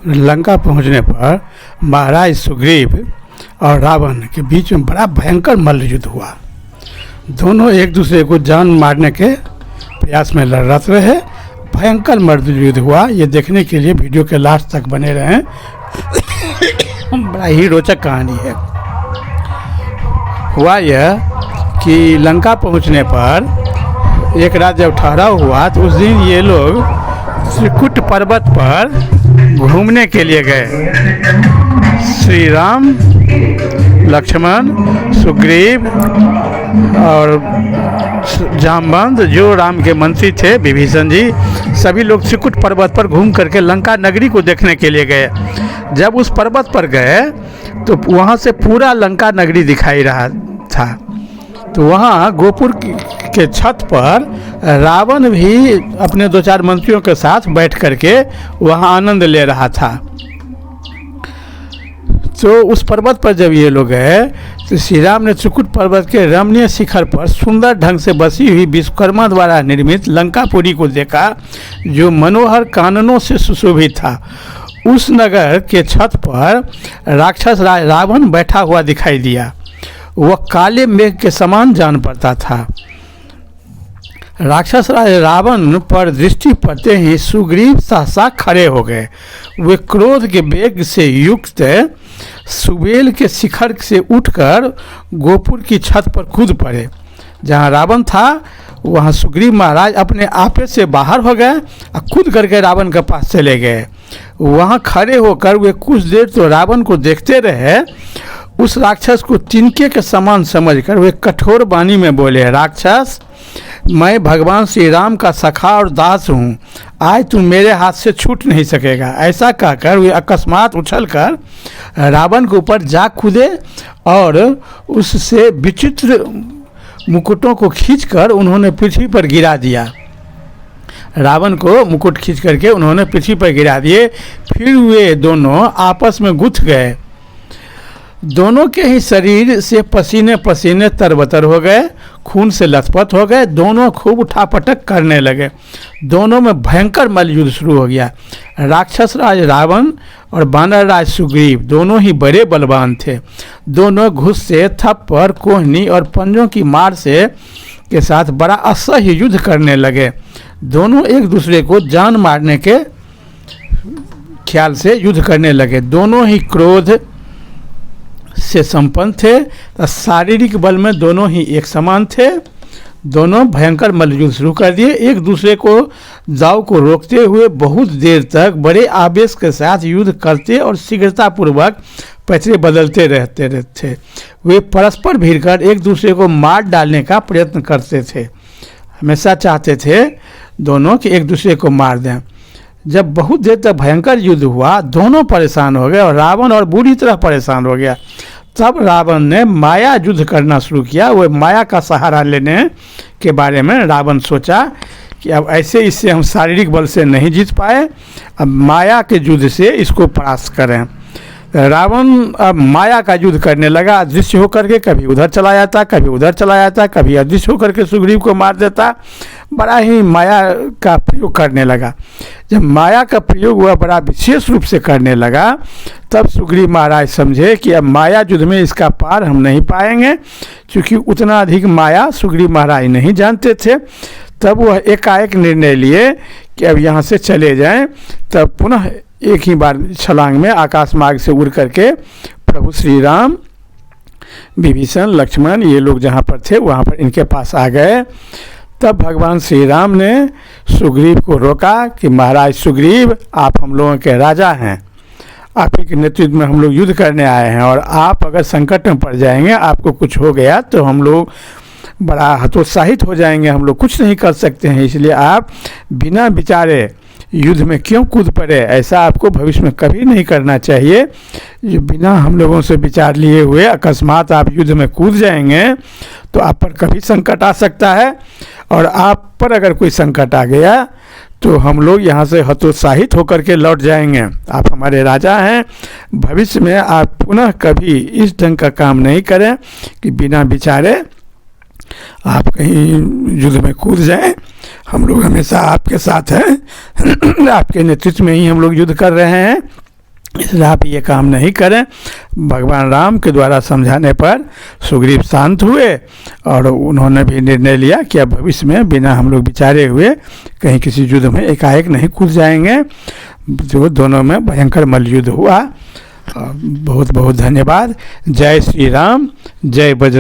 लंका पहुंचने पर महाराज सुग्रीव और रावण के बीच में बड़ा भयंकर मल्ल युद्ध हुआ। दोनों एक दूसरे को जान मारने के प्रयास में लड़ रहे। भयंकर मल्ल युद्ध हुआ। ये देखने के लिए वीडियो के लास्ट तक बने रहें। बड़ा ही रोचक कहानी है। हुआ यह कि लंका पहुंचने पर एक रात जब ठहराव हुआ तो उस दिन ये लोग त्रिकुट पर्वत पर घूमने के लिए गए। श्री राम, लक्ष्मण, सुग्रीव और जामवंत जो राम के मंत्री थे, विभीषण जी, सभी लोग त्रिकुट पर्वत पर घूम करके लंका नगरी को देखने के लिए गए। जब उस पर्वत पर गए तो वहाँ से पूरा लंका नगरी दिखाई रहा था। तो वहाँ गोपुर के छत पर रावण भी अपने 2-4 मंत्रियों के साथ बैठ करके वहाँ आनंद ले रहा था। तो उस पर्वत पर जब ये लोग गए तो श्री राम ने त्रिकुट पर्वत के रमणीय शिखर पर सुंदर ढंग से बसी हुई विश्वकर्मा द्वारा निर्मित लंकापुरी को देखा, जो मनोहर काननों से सुशोभित था। उस नगर के छत पर राक्षस राज रावण बैठा हुआ दिखाई दिया। वह काले मेघ के समान जान पड़ता था। राक्षस राज रावण पर दृष्टि पड़ते ही सुग्रीव सहसा खड़े हो गए। वे क्रोध के वेग से युक्त सुबेल के शिखर से उठकर गोपुर की छत पर कूद पड़े। जहाँ रावण था वहाँ सुग्रीव महाराज अपने आपे से बाहर हो गए और कूद करके रावण के पास चले गए। वहाँ खड़े होकर वे कुछ देर तो रावण को देखते रहे। उस राक्षस को तिनके के समान समझकर वे कठोर वाणी में बोले, राक्षस, मैं भगवान श्री राम का सखा और दास हूँ, आज तुम मेरे हाथ से छूट नहीं सकेगा। ऐसा कहकर वे अकस्मात उछलकर रावण के ऊपर जा कूदे और उससे विचित्र मुकुटों को खींचकर उन्होंने पृथ्वी पर गिरा दिया। रावण को मुकुट खींच करके उन्होंने पृथ्वी पर गिरा दिए। फिर वे दोनों आपस में गुथ गए। दोनों के ही शरीर से पसीने पसीने तरबतर हो गए, खून से लथपथ हो गए। दोनों खूब उठापटक करने लगे। दोनों में भयंकर मल्ल युद्ध शुरू हो गया। राक्षस राज रावण और वानर राज सुग्रीव दोनों ही बड़े बलवान थे। दोनों घुस से, थप्पड़, कोहनी और पंजों की मार से के साथ बड़ा असह्य युद्ध करने लगे। दोनों एक दूसरे को जान मारने के ख्याल से युद्ध करने लगे। दोनों ही क्रोध से संपन्न थे। शारीरिक बल में दोनों ही एक समान थे। दोनों भयंकर मल्ल युद्ध शुरू कर दिए। एक दूसरे को दाव को रोकते हुए बहुत देर तक बड़े आवेश के साथ युद्ध करते और शीघ्रतापूर्वक पैतरे बदलते रहते थे। वे परस्पर भिड़कर एक दूसरे को मार डालने का प्रयत्न करते थे। हमेशा चाहते थे दोनों कि एक दूसरे को मार दें। जब बहुत देर तक भयंकर युद्ध हुआ, दोनों परेशान हो गए और रावण और बुरी तरह परेशान हो गया। तब रावण ने माया युद्ध करना शुरू किया। वह माया का सहारा लेने के बारे में रावण सोचा कि अब ऐसे इससे हम शारीरिक बल से नहीं जीत पाए, अब माया के युद्ध से इसको परास्त करें। रावण अब माया का युद्ध करने लगा। अदृश्य होकर के कभी उधर चला जाता, कभी उधर चला जाता, कभी अदृश्य होकर के सुग्रीव को मार देता। बड़ा ही माया का प्रयोग करने लगा। जब माया का प्रयोग वह बड़ा विशेष रूप से करने लगा, तब सुग्रीव महाराज समझे कि अब माया युद्ध में इसका पार हम नहीं पाएंगे, क्योंकि उतना अधिक माया सुग्रीव महाराज नहीं जानते थे। तब वह एकाएक निर्णय लिए कि अब यहाँ से चले जाएं। तब पुनः एक ही बार छलांग में आकाश मार्ग से उड़ करके प्रभु श्री राम, विभीषण, लक्ष्मण ये लोग जहाँ पर थे वहाँ पर इनके पास आ गए। तब भगवान श्री राम ने सुग्रीव को रोका कि महाराज सुग्रीव, आप हम लोगों के राजा हैं, आप ही के नेतृत्व में हम लोग युद्ध करने आए हैं, और आप अगर संकट में पड़ जाएंगे, आपको कुछ हो गया तो हम लोग बड़ा हतोत्साहित हो जाएंगे, हम लोग कुछ नहीं कर सकते हैं। इसलिए आप बिना विचारे युद्ध में क्यों कूद पड़े? ऐसा आपको भविष्य में कभी नहीं करना चाहिए। जो बिना हम लोगों से विचार लिए हुए अकस्मात आप युद्ध में कूद जाएंगे तो आप पर कभी संकट आ सकता है, और आप पर अगर कोई संकट आ गया तो हम लोग यहाँ से हतोत्साहित होकर के लौट जाएंगे। आप हमारे राजा हैं, भविष्य में आप पुनः कभी इस ढंग का काम नहीं करें कि बिना विचारे आप कहीं युद्ध में कूद जाएं। हम लोग हमेशा आपके साथ हैं, आपके नेतृत्व में ही हम लोग युद्ध कर रहे हैं। इसलिए आप ये काम नहीं करें। भगवान राम के द्वारा समझाने पर सुग्रीव शांत हुए और उन्होंने भी निर्णय लिया कि अब भविष्य में बिना हम लोग विचारे हुए कहीं किसी युद्ध में एकाएक नहीं कूद जाएंगे। जो दोनों में भयंकर मल्लयुद्ध हुआ। बहुत बहुत धन्यवाद। जय श्री राम, जय बजरंग।